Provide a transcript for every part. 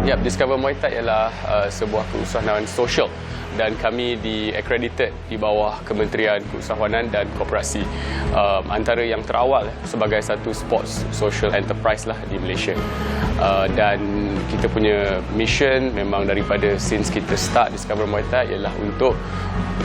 Yap, Discover Muay Thai ialah sebuah keusahawan sosial dan kami di-accredited di bawah Kementerian Keusahawanan dan Koperasi, antara yang terawal sebagai satu sports social enterprise lah di Malaysia. Dan kita punya mission memang daripada since kita start Discover Muay Thai ialah untuk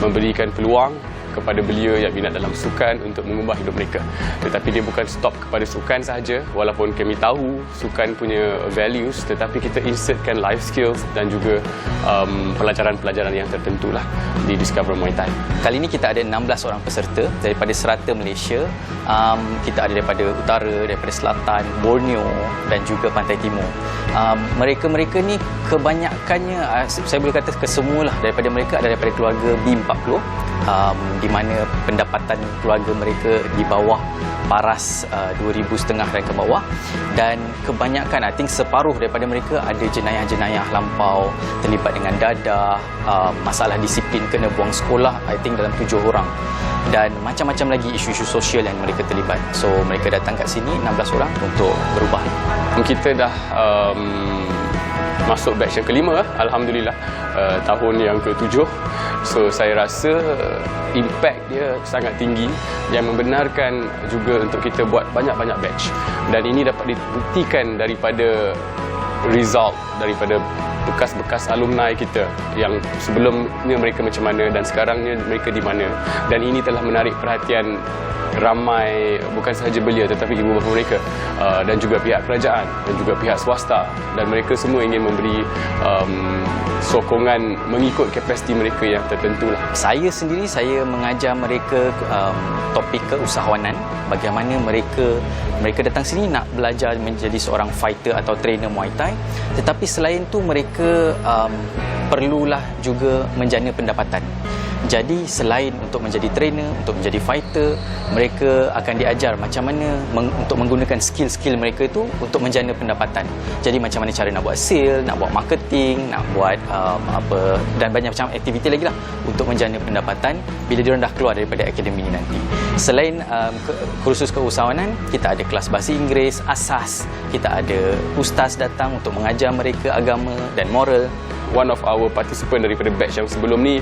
memberikan peluang kepada belia yang minat dalam sukan untuk mengubah hidup mereka. Tetapi dia bukan stop kepada sukan sahaja, walaupun kami tahu sukan punya values, tetapi kita insertkan life skills dan juga pelajaran-pelajaran yang tertentu lah di Discover Muay Thai. Kali ini kita ada 16 orang peserta daripada serata Malaysia. Kita ada daripada utara, daripada selatan, Borneo dan juga Pantai Timur. Mereka-mereka ni kebanyakannya, saya boleh kata kesemualah daripada mereka ada daripada keluarga B40, di mana pendapatan keluarga mereka di bawah paras 2,500 dan ke bawah, dan kebanyakan, I think separuh daripada mereka ada jenayah-jenayah lampau terlibat dengan dadah, masalah disiplin, kena buang sekolah, I think dalam 7 orang, dan macam-macam lagi isu-isu sosial yang mereka terlibat. So mereka datang kat sini 16 orang untuk berubah. Kita dah masuk batch yang kelima, Alhamdulillah, tahun yang ke-7. So saya rasa impact dia sangat tinggi yang membenarkan juga untuk kita buat banyak-banyak batch, dan ini dapat dibuktikan daripada result daripada bekas-bekas alumni kita yang sebelumnya mereka macam mana dan sekarangnya mereka di mana, dan ini telah menarik perhatian ramai, bukan sahaja belia tetapi ibu bapa mereka, dan juga pihak kerajaan dan juga pihak swasta, dan mereka semua ingin memberi sokongan mengikut kapasiti mereka yang tertentu lah. Saya sendiri, saya mengajar mereka topik keusahawanan, bagaimana mereka datang sini nak belajar menjadi seorang fighter atau trainer Muay Thai, tetapi selain tu mereka perlulah juga menjana pendapatan. Jadi selain untuk menjadi trainer, untuk menjadi fighter, mereka akan diajar macam mana untuk menggunakan skill-skill mereka itu untuk menjana pendapatan. Jadi macam mana cara nak buat sale, nak buat marketing, nak buat dan banyak macam aktiviti lagi lah untuk menjana pendapatan bila diorang dah keluar daripada akademi ini nanti. Selain kursus keusahawanan, kita ada kelas bahasa Inggeris, asas, kita ada ustaz datang untuk mengajar mereka agama dan moral. One of our participant daripada batch yang sebelum ni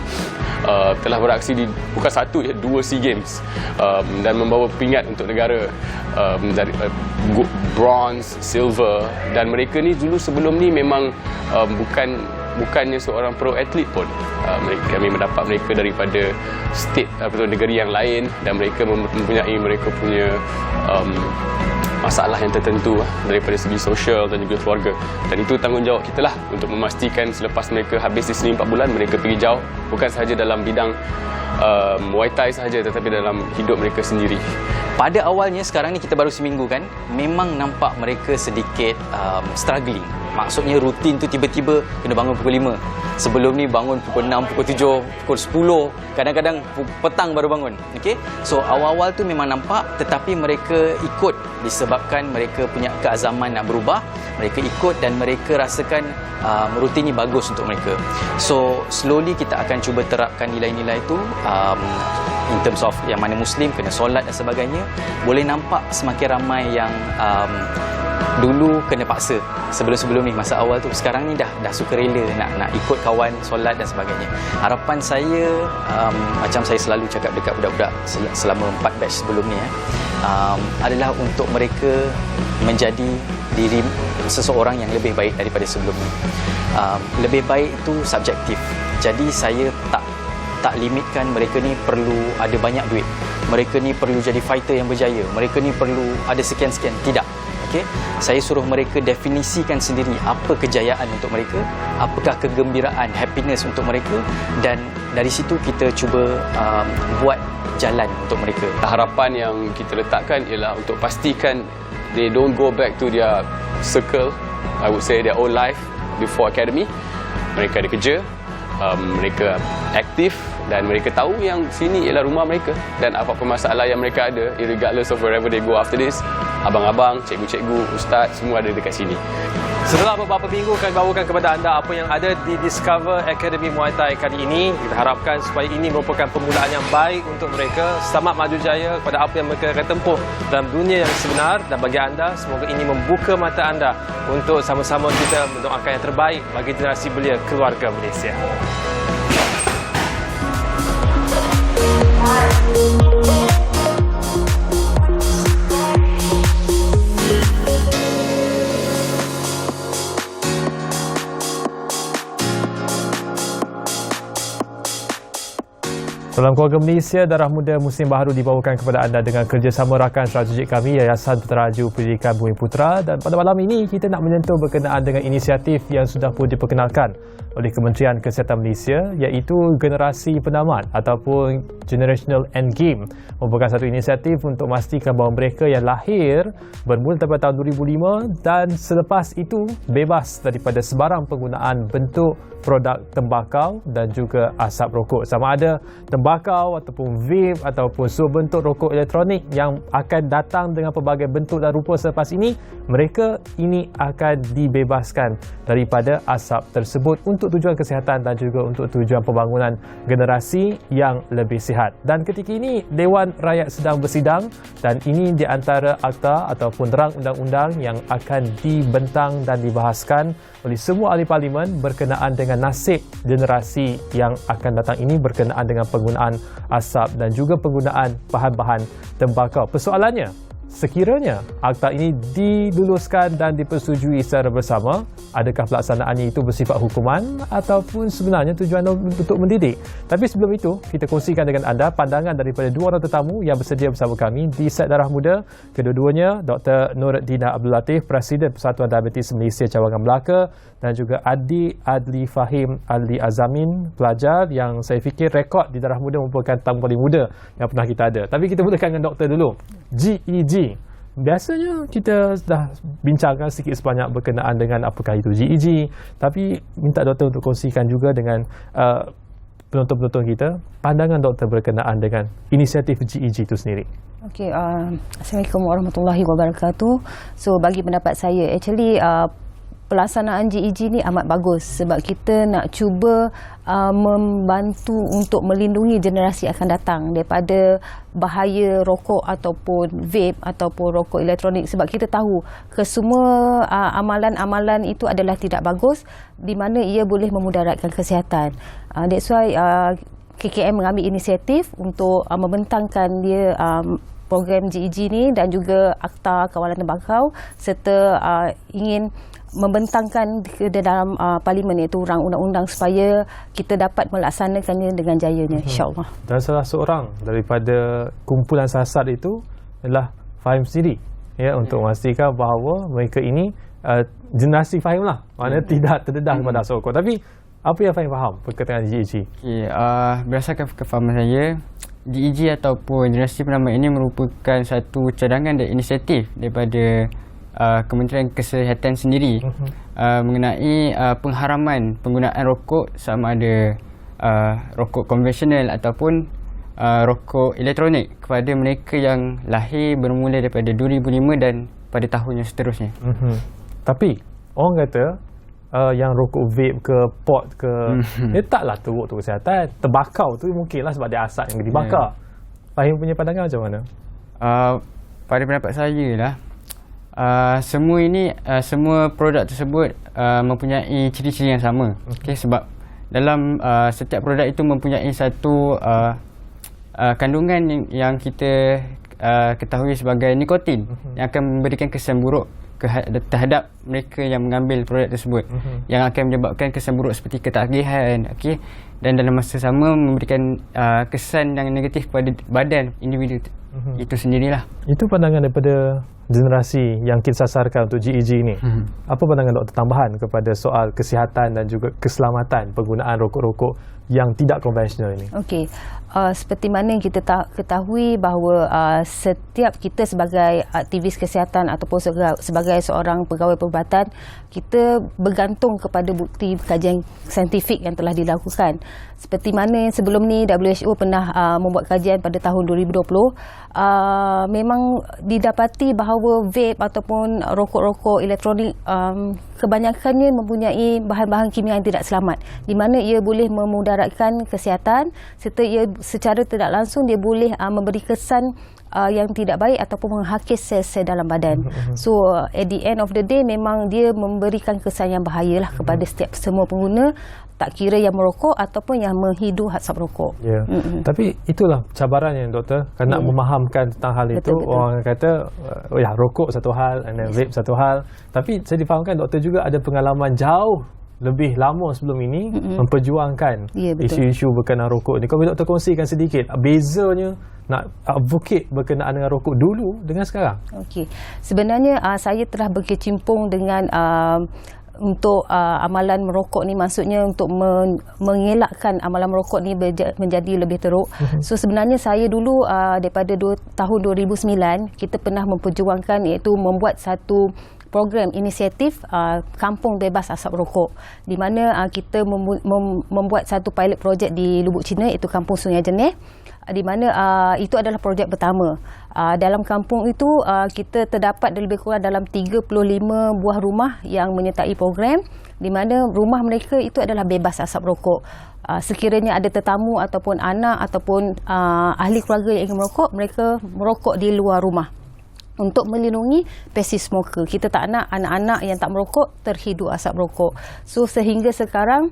telah beraksi di bukan satu, 2 SEA Games, dan membawa pingat untuk negara, dari bronze, silver, dan mereka ni dulu sebelum ni memang bukannya seorang pro atlet pun. Kami mendapat mereka daripada state atau negeri yang lain, dan mereka mempunyai mereka punya masalah yang tertentu daripada segi sosial dan juga keluarga, dan itu tanggungjawab kita lah untuk memastikan selepas mereka habis di sini 4 bulan, mereka pergi jauh, bukan sahaja dalam bidang Muay Thai sahaja tetapi dalam hidup mereka sendiri. Pada awalnya, sekarang ni kita baru seminggu kan, memang nampak mereka sedikit struggling. Maksudnya rutin tu tiba-tiba kena bangun pukul 5. Sebelum ni bangun pukul 6, pukul 7, pukul 10, kadang-kadang petang baru bangun. Okay? So awal-awal tu memang nampak, tetapi mereka ikut disebabkan mereka punya keazaman nak berubah. Mereka ikut dan mereka rasakan rutin ni bagus untuk mereka. So slowly kita akan cuba terapkan nilai-nilai tu, in terms of yang mana Muslim kena solat dan sebagainya. Boleh nampak semakin ramai yang dulu kena paksa sebelum-sebelum ni, masa awal tu, sekarang ni dah suka rela nak ikut kawan solat dan sebagainya. Harapan saya, macam saya selalu cakap dekat budak-budak selama 4 batch sebelum ni, adalah untuk mereka menjadi diri seseorang yang lebih baik daripada sebelum ni. Lebih baik itu subjektif. Jadi saya tak limitkan mereka ni perlu ada banyak duit, mereka ni perlu jadi fighter yang berjaya, mereka ni perlu ada sekian-sekian. Tidak. Okay? Saya suruh mereka definisikan sendiri apa kejayaan untuk mereka, apakah kegembiraan, happiness untuk mereka, dan dari situ kita cuba buat jalan untuk mereka. Harapan yang kita letakkan ialah untuk pastikan they don't go back to their circle, I would say their old life before academy. Mereka ada kerja, mereka aktif, dan mereka tahu yang sini ialah rumah mereka, dan apa-apa masalah yang mereka ada, regardless of wherever they go after this, abang-abang, cikgu-cikgu, ustaz, semua ada dekat sini. Setelah beberapa minggu kami bawakan kepada anda apa yang ada di Discover Academy Muay Thai kali ini. Kita harapkan supaya ini merupakan permulaan yang baik untuk mereka. Selamat maju jaya kepada apa yang mereka akan tempuh dalam dunia yang sebenar. Dan bagi anda, semoga ini membuka mata anda untuk sama-sama kita mendoakan yang terbaik bagi generasi belia keluarga Malaysia. Salam keluarga Malaysia, Darah Muda musim baharu dibawakan kepada anda dengan kerjasama rakan strategik kami Yayasan Penteraju Pendidikan Bumi Putra, dan pada malam ini kita nak menyentuh berkenaan dengan inisiatif yang sudah pun diperkenalkan oleh Kementerian Kesihatan Malaysia, iaitu generasi penamat ataupun Generational Endgame. Merupakan satu inisiatif untuk memastikan bahawa mereka yang lahir bermula daripada tahun 2005 dan selepas itu bebas daripada sebarang penggunaan bentuk produk tembakau dan juga asap rokok, sama ada tembakau ataupun vape ataupun bentuk rokok elektronik yang akan datang dengan pelbagai bentuk dan rupa selepas ini. Mereka ini akan dibebaskan daripada asap tersebut untuk tujuan kesihatan dan juga untuk tujuan pembangunan generasi yang lebih sihat. Dan ketika ini Dewan Rakyat sedang bersidang dan ini di antara akta ataupun rang undang-undang yang akan dibentang dan dibahaskan oleh semua ahli parlimen berkenaan dengan nasib generasi yang akan datang ini berkenaan dengan penggunaan asap dan juga penggunaan bahan-bahan tembakau. Persoalannya, sekiranya akta ini diluluskan dan dipersetujui secara bersama, adakah pelaksanaannya itu bersifat hukuman ataupun sebenarnya tujuan untuk mendidik? Tapi sebelum itu, kita kongsikan dengan anda pandangan daripada dua orang tetamu yang bersedia bersama kami di set Darah Muda. Kedua-duanya Dr. Nuruddina Abdul Latif, Presiden Persatuan Diabetes Malaysia Cawangan Melaka, dan juga Adi Adli Fahim Adli Azamin, pelajar yang saya fikir rekod di Darah Muda merupakan tamu paling muda yang pernah kita ada. Tapi kita mulakan dengan doktor dulu. GEG. Biasanya kita dah bincangkan sedikit sebanyak berkenaan dengan apakah itu GEG, tapi minta doktor untuk kongsikan juga dengan penonton-penonton kita pandangan doktor berkenaan dengan inisiatif GEG itu sendiri. Okey, Assalamualaikum warahmatullahi wabarakatuh. So bagi pendapat saya, actually pelaksanaan GEG ni amat bagus sebab kita nak cuba membantu untuk melindungi generasi akan datang daripada bahaya rokok ataupun vape ataupun rokok elektronik, sebab kita tahu kesemua amalan-amalan itu adalah tidak bagus di mana ia boleh memudaratkan kesihatan. That's why KKM mengambil inisiatif untuk membentangkan dia program GEG ni dan juga Akta Kawalan Tembakau serta ingin membentangkan ke dalam parlimen, iaitu rang undang-undang supaya kita dapat melaksanakannya dengan jayanya, insya-Allah. Dan salah seorang daripada kumpulan sasar itu adalah Fahim sendiri, ya, untuk memastikan bahawa mereka ini generasi Fahim lah, maknanya tidak terdedah kepada asap rokok. Tapi apa yang Fahim faham berkaitan dengan GEG? Okay, berdasarkan kefahaman saya, GEG ataupun generasi penamat ini merupakan satu cadangan dan inisiatif daripada Kementerian Kesihatan sendiri mengenai pengharaman penggunaan rokok, sama ada rokok konvensional ataupun rokok elektronik kepada mereka yang lahir bermula daripada 2005 dan pada tahun yang seterusnya. Tapi orang kata yang rokok vape ke pot ke dia taklah teruk untuk kesihatan. Tembakau tu mungkinlah sebab dia asap yang dibakar. Fahim punya pandangan macam mana? Pada pendapat saya lah, semua produk tersebut mempunyai ciri-ciri yang sama. Okay, sebab dalam setiap produk itu mempunyai satu kandungan yang kita ketahui sebagai nikotin yang akan memberikan kesan buruk terhadap mereka yang mengambil produk tersebut, yang akan menyebabkan kesan buruk seperti ketagihan, okay? Dan dalam masa sama memberikan kesan yang negatif kepada badan individu itu sendirilah. Itu pandangan daripada generasi yang kita sasarkan untuk GEG ini. Apa pandangan doktor tambahan kepada soal kesihatan dan juga keselamatan penggunaan rokok-rokok yang tidak konvensional ini? Okey, seperti mana yang kita ketahui bahawa setiap kita sebagai aktivis kesihatan ataupun sebagai seorang pegawai perubatan, kita bergantung kepada bukti kajian saintifik yang telah dilakukan. Seperti mana sebelum ni WHO pernah membuat kajian pada tahun 2020, memang didapati bahawa vape ataupun rokok-rokok elektronik kebanyakannya mempunyai bahan-bahan kimia yang tidak selamat, di mana ia boleh memudaratkan kesihatan serta ia secara tidak langsung dia boleh memberi kesan yang tidak baik ataupun menghakis sel-sel dalam badan. So at the end of the day memang dia memberikan kesan yang bahayalah kepada setiap semua pengguna, tak kira yang merokok ataupun yang menghidu asap rokok. Ya. Tapi itulah cabarannya doktor, kerana nak memahamkan tentang hal itu. Betul. Orang kata rokok satu hal and then vape satu hal. Tapi saya difahamkan doktor juga ada pengalaman jauh lebih lama sebelum ini memperjuangkan isu-isu berkenaan rokok ni. Kalau boleh doktor kongsikan sedikit bezanya nak advocate berkenaan dengan rokok dulu dengan sekarang? Okey. Sebenarnya saya telah berkecimpung dengan untuk amalan merokok ni, maksudnya untuk mengelakkan amalan merokok ni menjadi lebih teruk. So sebenarnya saya dulu daripada tahun 2009 kita pernah memperjuangkan, iaitu membuat satu program inisiatif kampung bebas asap rokok, di mana kita membuat satu pilot project di Lubuk Cina, iaitu Kampung Sungai Jeneh, di mana itu adalah projek pertama. Dalam kampung itu kita terdapat lebih kurang dalam 35 buah rumah yang menyertai program, di mana rumah mereka itu adalah bebas asap rokok. Sekiranya ada tetamu ataupun anak ataupun ahli keluarga yang ingin merokok, mereka merokok di luar rumah untuk melindungi passive smoker. Kita tak nak anak-anak yang tak merokok terhidu asap rokok. So sehingga sekarang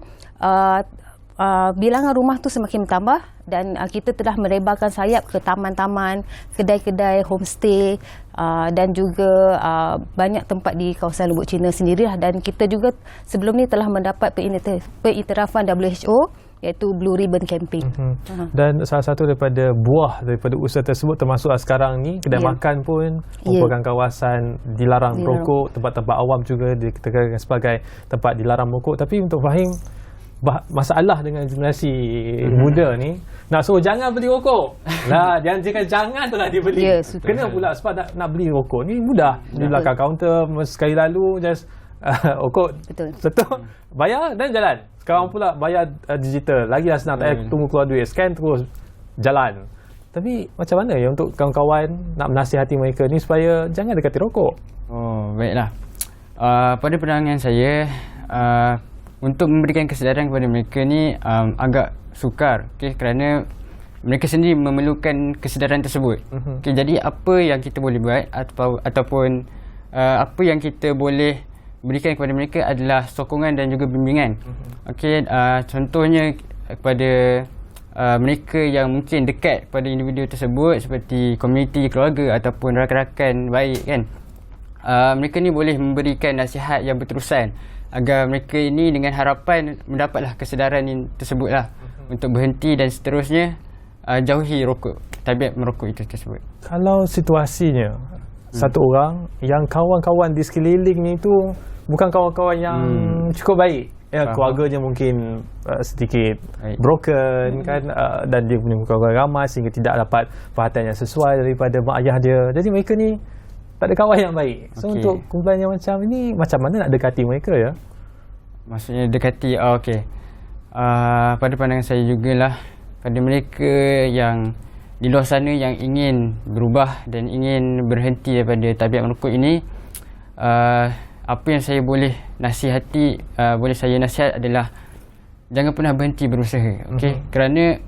bilangan rumah tu semakin bertambah, dan kita telah merebarkan sayap ke taman-taman, kedai-kedai, homestay dan juga banyak tempat di kawasan Lubuk Cina sendirilah. Dan kita juga sebelum ni telah mendapat pengiktirafan WHO, iaitu Blue Ribbon Campaign. Dan salah satu daripada buah daripada usaha tersebut termasuk sekarang ni kedai makan pun merupakan kawasan dilarang merokok, tempat-tempat awam juga dikatakan sebagai tempat dilarang merokok. Tapi untuk Fahim, masalah dengan generasi muda ni nak suruh jangan beli rokok lah, jangan tu nak dibeli. Kena pula sebab nak beli rokok ni mudah di belakang kaunter, sekali lalu just rokok setup, bayar dan jalan. Sekarang pula bayar digital, lagilah senang, tak tunggu keluar duit, scan terus jalan. Tapi macam mana ya untuk kawan-kawan nak menasihati mereka ni supaya jangan dekati rokok? Oh, baiklah. Pada pandangan saya, untuk memberikan kesedaran kepada mereka ni agak sukar, kerana mereka sendiri memerlukan kesedaran tersebut. Jadi apa yang kita boleh buat ataupun apa yang kita boleh berikan kepada mereka adalah sokongan dan juga bimbingan. Contohnya kepada mereka yang mungkin dekat pada individu tersebut, seperti komuniti, keluarga ataupun rakan-rakan baik kan, mereka ni boleh memberikan nasihat yang berterusan agar mereka ini dengan harapan mendapatlah kesedaran tersebutlah untuk berhenti dan seterusnya jauhi rokok, tabiat merokok itu tersebut. Kalau situasinya satu orang yang kawan-kawan di sekeliling ni tu bukan kawan-kawan yang cukup baik, keluarganya mungkin sedikit broken kan, dan dia punya kawan ramai sehingga tidak dapat perhatian yang sesuai daripada mak ayah dia. Jadi mereka ni tak ada kawan yang baik. So untuk kumpulan yang macam ini, macam mana nak dekati mereka ya? Maksudnya dekati, pada pandangan saya jugalah, pada mereka yang di luar sana yang ingin berubah dan ingin berhenti daripada tabiat merokok ini, apa yang saya boleh nasihati, boleh saya nasihat adalah jangan pernah berhenti berusaha. Kerana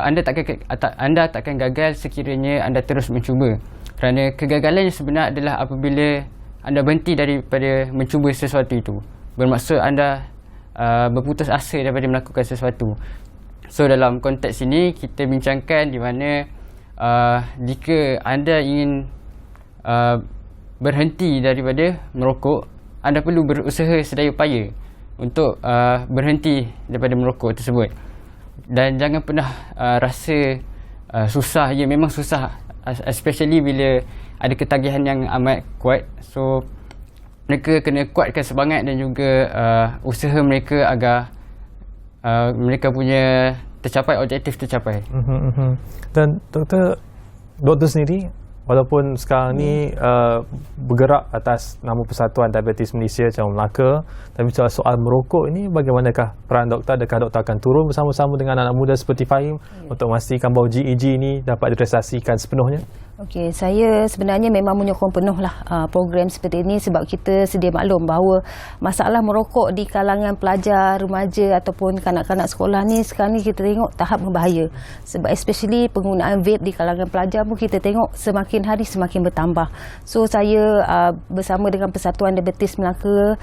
anda takkan gagal sekiranya anda terus mencuba. Kerana kegagalan yang sebenar adalah apabila anda berhenti daripada mencuba sesuatu itu. Bermaksud anda berputus asa daripada melakukan sesuatu. So dalam konteks ini kita bincangkan di mana jika anda ingin berhenti daripada merokok, anda perlu berusaha sedaya upaya untuk berhenti daripada merokok tersebut. Dan jangan pernah rasa susah. Ya, memang susah especially bila ada ketagihan yang amat kuat. So mereka kena kuatkan semangat dan juga usaha mereka agar mereka punya objektif tercapai. Dan doktor sendiri, walaupun sekarang ni bergerak atas nama Persatuan Diabetes Malaysia Cabang Melaka, tapi soal merokok ini bagaimanakah peran doktor? Adakah doktor akan turun bersama-sama dengan anak muda seperti Fahim untuk memastikan bahawa GEG ini dapat direalisasikan sepenuhnya? Okey, saya sebenarnya memang menyokong penuhlah program seperti ini sebab kita sedia maklum bahawa masalah merokok di kalangan pelajar, remaja ataupun kanak-kanak sekolah ni sekarang ni kita tengok tahap berbahaya. Sebab especially penggunaan vape di kalangan pelajar pun kita tengok semakin hari semakin bertambah. So saya bersama dengan Persatuan Diabetes Melaka,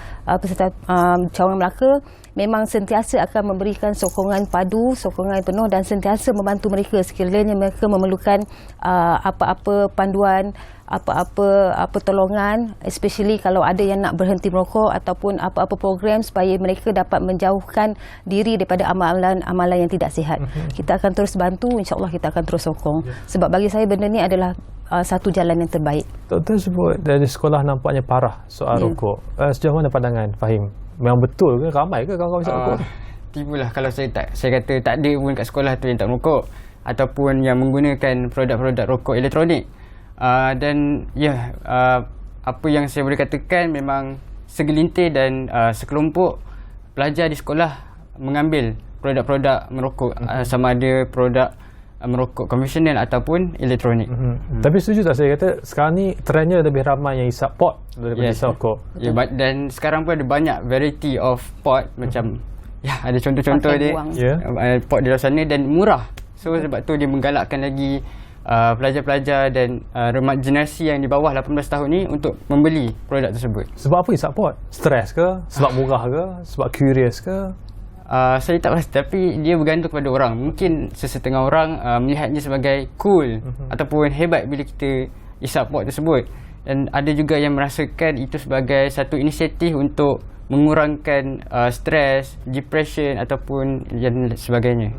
Cabang Melaka memang sentiasa akan memberikan sokongan padu, sokongan penuh dan sentiasa membantu mereka sekiranya mereka memerlukan apa-apa panduan, apa-apa pertolongan, especially kalau ada yang nak berhenti merokok ataupun apa-apa program supaya mereka dapat menjauhkan diri daripada amalan-amalan yang tidak sihat. Kita akan terus bantu, insya-Allah kita akan terus sokong. Sebab bagi saya benda ni adalah satu jalan yang terbaik. Doktor sebut dari sekolah nampaknya parah soal rokok. Sejauh mana pandangan Fahim? Memang betul ke? Ramai ke kawan-kawan isap rokok? Tibalah kalau saya kata tak ada pun kat sekolah tu yang tak merokok ataupun yang menggunakan produk-produk rokok elektronik. Dan apa yang saya boleh katakan memang segelintir dan sekelompok pelajar di sekolah mengambil produk-produk merokok, sama ada produk merokok konvensional ataupun elektronik. Tapi setuju tak saya kata sekarang ni trendnya lebih ramai yang isap pot daripada isap rokok? Dan sekarang pun ada banyak variety of pot macam ada contoh-contoh dia pot di luar sana dan murah. So sebab tu dia menggalakkan lagi pelajar-pelajar dan generasi yang di bawah 18 tahun ni untuk membeli produk tersebut. Sebab apa isap pot? Stres ke? Sebab murah ke? Sebab curious ke? Saya tak pasti, tapi dia bergantung kepada orang. Mungkin sesetengah orang melihatnya sebagai cool ataupun hebat bila kita isap pot tersebut. Dan ada juga yang merasakan itu sebagai satu inisiatif untuk mengurangkan stres, depression ataupun yang sebagainya.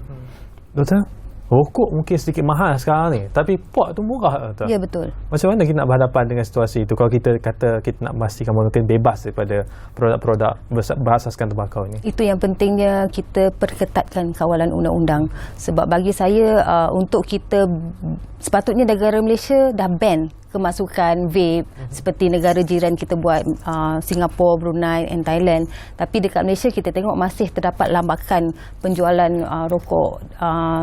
Doktor, rokok mungkin sedikit mahal sekarang ni, tapi pot tu murah tak? Ya, betul. Macam mana kita nak berhadapan dengan situasi itu kalau kita kata kita nak memastikan mungkin bebas daripada produk-produk berasaskan tembakau ini? Itu yang pentingnya kita perketatkan kawalan undang-undang. Sebab bagi saya untuk kita, sepatutnya negara Malaysia dah ban kemasukan vape seperti negara jiran kita buat, Singapura, Brunei and Thailand. Tapi dekat Malaysia kita tengok masih terdapat lambakan penjualan rokok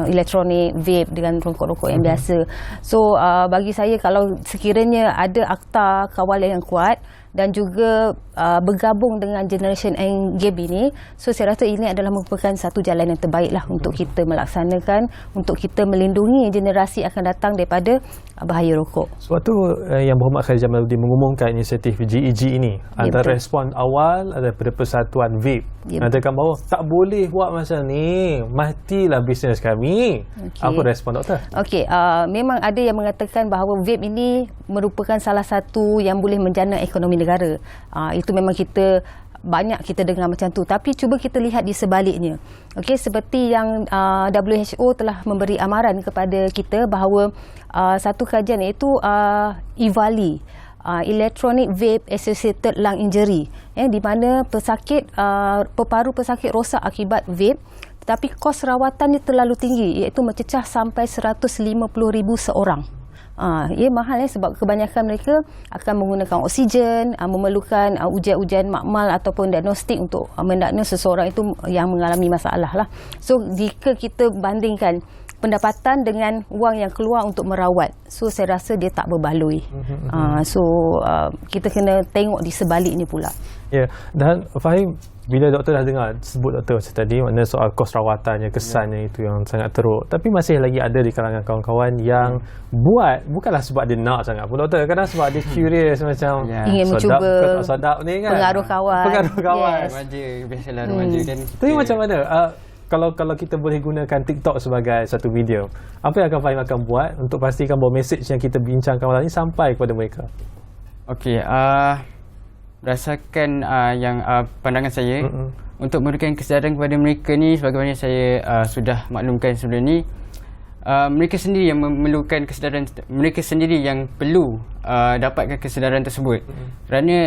elektronik, vape dengan rokok-rokok yang biasa. So bagi saya kalau sekiranya ada akta kawalan yang kuat dan juga bergabung dengan Generation End Game ini, so saya rasa ini adalah merupakan satu jalan yang terbaik lah untuk kita melaksanakan, untuk kita melindungi generasi akan datang daripada bahaya rokok. Sebab tu Yang Berhormat Khalid Jamaluddin mengumumkan inisiatif GEG ini. Antara respon awal daripada Persatuan Vape mengatakan bahawa tak boleh buat macam ni, matilah bisnes kami. Apa respon doktor? Okey, memang ada yang mengatakan bahawa vape ini merupakan salah satu yang boleh menjana ekonomi negara. Itu memang banyak kita dengar macam tu, tapi cuba kita lihat di sebaliknya. Okey, seperti yang WHO telah memberi amaran kepada kita bahawa satu kajian iaitu EVALI, Electronic Vape Associated Lung Injury, di mana paru pesakit rosak akibat vape, tetapi kos rawatan dia terlalu tinggi, iaitu mencecah sampai 150,000 seorang. Mahal sebab kebanyakan mereka akan menggunakan oksigen, memerlukan ujian-ujian makmal ataupun diagnostik untuk mendiagnos seseorang itu yang mengalami masalah lah. So jika kita bandingkan pendapatan dengan wang yang keluar untuk merawat, so saya rasa dia tak berbaloi. Kita kena tengok di sebaliknya pula. Ya, dan Fahim, bila doktor dah dengar sebut doktor macam tadi, maknanya soal kos rawatannya, kesannya itu yang sangat teruk, tapi masih lagi ada di kalangan kawan-kawan yang buat bukanlah sebab dia nak sangat pun doktor, kadang sebab dia curious macam ingin mencuba sedap ni kan, pengaruh kawan. Remaja, biasalah remaja kan. Tapi macam mana kalau kita boleh gunakan TikTok sebagai satu video, apa yang akan Fahim akan buat untuk pastikan bahawa mesej yang kita bincangkan malam ini sampai kepada mereka? Okey, berdasarkan pandangan saya, untuk memberikan kesedaran kepada mereka ni, sebagaimana saya sudah maklumkan sebelum ni, mereka sendiri yang memerlukan kesedaran, mereka sendiri yang perlu dapatkan kesedaran tersebut. Kerana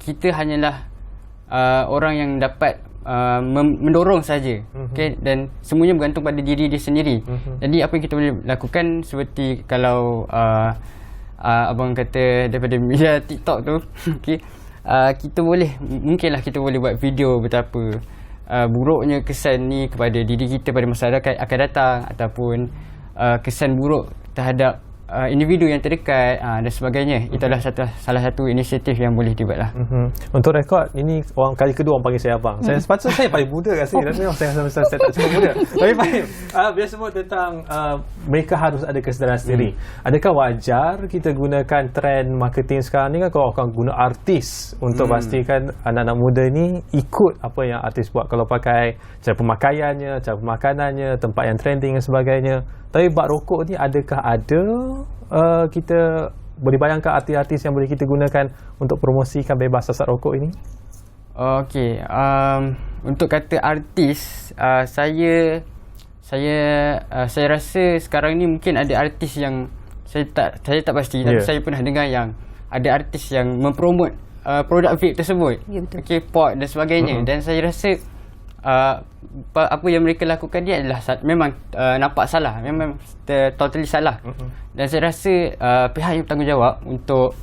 kita hanyalah orang yang dapat mendorong saja, okay? Dan semuanya bergantung pada diri dia sendiri. Jadi apa yang kita boleh lakukan, seperti kalau abang kata daripada media TikTok tu, okay? Kita boleh, mungkinlah kita boleh buat video betapa buruknya kesan ni kepada diri kita pada masyarakat akan datang, ataupun kesan buruk terhadap individu yang terdekat dan sebagainya. Itulah salah satu inisiatif yang boleh dibuatlah. Untuk rekod, ini orang kali kedua orang panggil saya abang. Saya sepatutnya saya paling muda kat sini, tapi memang saya tak cukup muda. Tapi Fahim, bila sebut tentang mereka harus ada kesedaran sendiri, adakah wajar kita gunakan trend marketing sekarang ni kan, kalau akan guna artis untuk pastikan anak-anak muda ni ikut apa yang artis buat, kalau pakai cara pemakaiannya, cara pemakanannya, tempat yang trending dan sebagainya. Tapi bab rokok ni, adakah ada kita boleh bayangkan artis-artis yang boleh kita gunakan untuk promosikan bebas asap rokok ini? Okey, untuk kata artis, saya rasa sekarang ni mungkin ada artis yang saya tak pasti, tapi saya pernah dengar yang ada artis yang mempromot produk vape tersebut. Ya, betul. Okey, pot dan sebagainya. Dan saya rasa apa yang mereka lakukan ni adalah memang nampak salah, memang totally salah. Dan saya rasa pihak yang bertanggungjawab untuk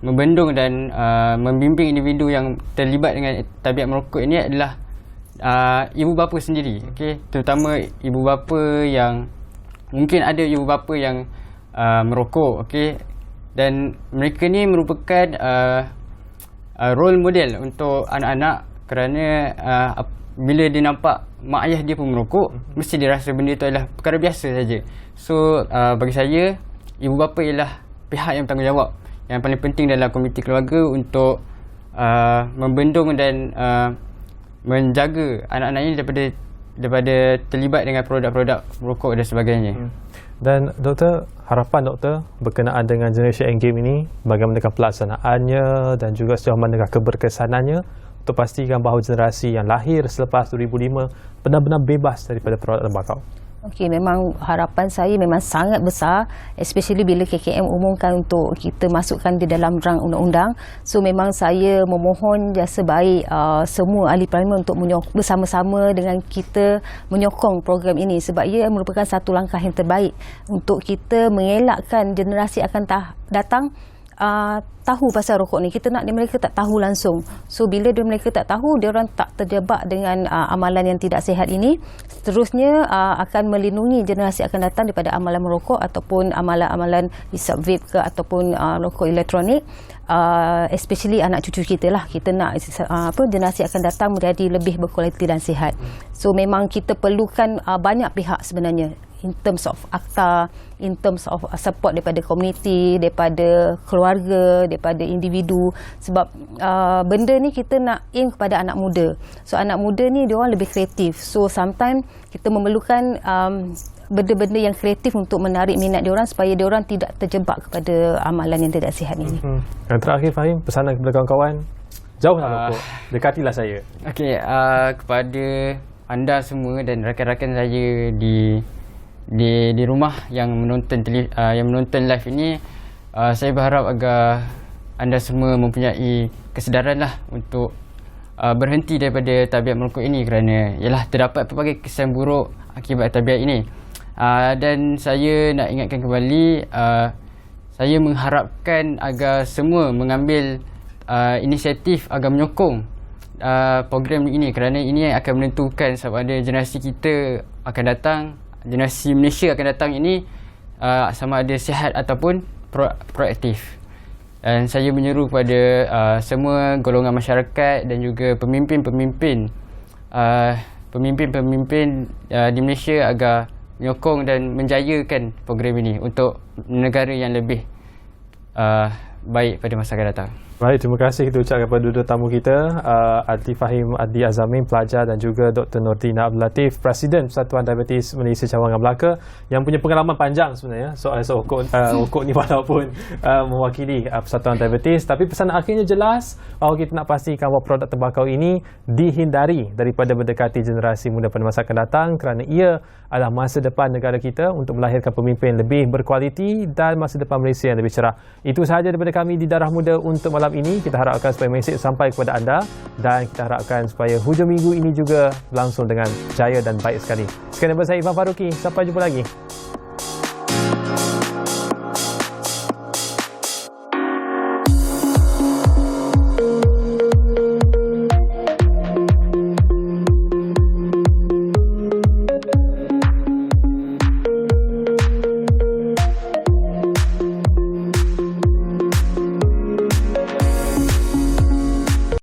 membendung dan membimbing individu yang terlibat dengan tabiat merokok ini adalah ibu bapa sendiri. Okay? Terutama ibu bapa yang mungkin ada ibu bapa yang merokok, okay? Dan mereka ni merupakan role model untuk anak-anak, kerana bila dia nampak mak ayah dia pun merokok, mesti dia rasa benda itu adalah perkara biasa saja. So bagi saya, ibu bapa ialah pihak yang bertanggungjawab, yang paling penting dalam komuniti keluarga untuk membendung dan menjaga anak-anak ini daripada terlibat dengan produk-produk rokok dan sebagainya. Dan doktor, harapan doktor berkenaan dengan Generation Endgame ini, bagaimanakah pelaksanaannya dan juga sejauh manakah keberkesanannya untuk pastikan bahawa generasi yang lahir selepas 2005 benar-benar bebas daripada produk tembakau? Okey, memang harapan saya memang sangat besar, especially bila KKM umumkan untuk kita masukkan di dalam rang undang-undang. So memang saya memohon jasa baik semua ahli parlimen untuk bersama-sama dengan kita menyokong program ini, sebab ia merupakan satu langkah yang terbaik untuk kita mengelakkan generasi akan datang tahu pasal rokok ni. Kita nak mereka tak tahu langsung. So bila mereka tak tahu, diorang tak terjebak dengan amalan yang tidak sihat ini, seterusnya akan melindungi generasi akan datang daripada amalan merokok ataupun amalan-amalan hisap vape ke ataupun rokok elektronik. Especially anak cucu kita lah. Kita nak generasi akan datang menjadi lebih berkualiti dan sihat. So memang kita perlukan banyak pihak sebenarnya, in terms of akta, in terms of support daripada komuniti, daripada keluarga, daripada individu. Sebab benda ni kita nak aim kepada anak muda. So anak muda ni dia orang lebih kreatif. So sometimes kita memerlukan benda-benda yang kreatif untuk menarik minat dia orang supaya dia orang tidak terjebak kepada amalan yang tidak sihat ini. Yang terakhir Fahim, pesanan kepada kawan-kawan, jauhlah rokok, dekatilah saya. Okey, kepada anda semua dan rakan-rakan saya di rumah yang menonton live ini, saya berharap agar anda semua mempunyai kesedaran lah untuk berhenti daripada tabiat merokok ini, kerana ialah terdapat pelbagai kesan buruk akibat tabiat ini. Dan saya nak ingatkan kembali, saya mengharapkan agar semua mengambil inisiatif agar menyokong program ini, kerana ini akan menentukan sama ada generasi kita akan datang, generasi Malaysia akan datang ini sama ada sihat ataupun proaktif. Dan saya menyeru kepada semua golongan masyarakat dan juga pemimpin-pemimpin di Malaysia agar menyokong dan menjayakan program ini untuk negara yang lebih baik pada masa akan datang. Baik, terima kasih kita ucapkan kepada dua tamu kita, Adli Fahim Adli Azamin, pelajar, dan juga Dr. Nordina Abdul Latif, Presiden Persatuan Diabetes Malaysia Cawangan Melaka, yang punya pengalaman panjang sebenarnya soal Okok ni walaupun mewakili Persatuan Diabetes, tapi pesan akhirnya jelas bahawa kita nak pastikan bahawa produk tembakau ini dihindari daripada mendekati generasi muda pada masa akan datang, kerana ia adalah masa depan negara kita untuk melahirkan pemimpin lebih berkualiti dan masa depan Malaysia yang lebih cerah. Itu sahaja daripada kami di Darah Muda untuk malam ini. Kita harapkan supaya mesej sampai kepada anda, dan kita harapkan supaya hujung minggu ini juga berlangsung dengan jaya dan baik sekali. Sekian daripada saya, Ivan Faruqi. Sampai jumpa lagi.